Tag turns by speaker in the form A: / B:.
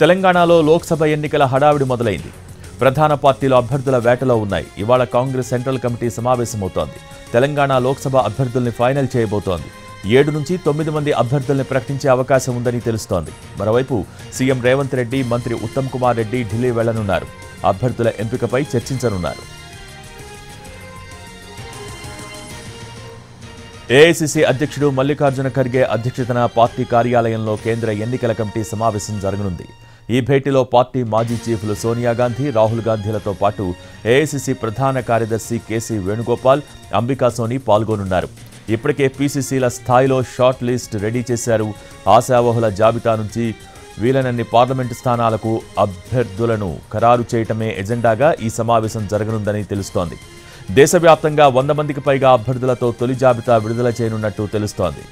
A: తెలంగాణలో లోక్సభ ఎన్నికల హడావిడి మొదలైంది. ప్రధాన పార్టీల అభ్యర్థుల వేటలో ఉన్నాయి. ఇవాళ కాంగ్రెస్ సెంట్రల్ కమిటీ సమావేశమవుతోంది. తెలంగాణ లోక్సభ అభ్యర్థుల్ని ఫైనల్ చేయబోతోంది. 7 నుంచి 9 మంది అభ్యర్థుల్ని ప్రకటించే అవకాశం ఉందని తెలుస్తోంది. మరోవైపు సీఎం రేవంత్ రెడ్డి, మంత్రి ఉత్తమ్ కుమార్ రెడ్డి ఢిల్లీ వెళ్లనున్నారు. అభ్యర్థుల ఎంపికపై చర్చించనున్నారు. ఏఐసీసీ అధ్యక్షుడు మల్లికార్జున ఖర్గే అధ్యక్షతన పార్టీ కార్యాలయంలో కేంద్ర ఎన్నికల కమిటీ సమావేశం జరగనుంది. ఈ భేటీలో పార్టీ మాజీ చీఫ్లు సోనియా గాంధీ, రాహుల్ గాంధీలతో పాటు ఏఐసీసీ ప్రధాన కార్యదర్శి కేసీ వేణుగోపాల్, అంబికా సోని పాల్గొనున్నారు. ఇప్పటికే పీసీసీల స్థాయిలో షార్ట్ లిస్ట్ రెడీ చేశారు. ఆశావహుల జాబితా నుంచి వీలైనన్ని పార్లమెంటు స్థానాలకు అభ్యర్థులను ఖరారు చేయటమే ఎజెండాగా ఈ సమావేశం జరగనుందని తెలుస్తోంది. దేశవ్యాప్తంగా 100 మందికి పైగా అభ్యర్థులతో తొలి జాబితా విడుదల చేయనున్నట్టు తెలుస్తోంది.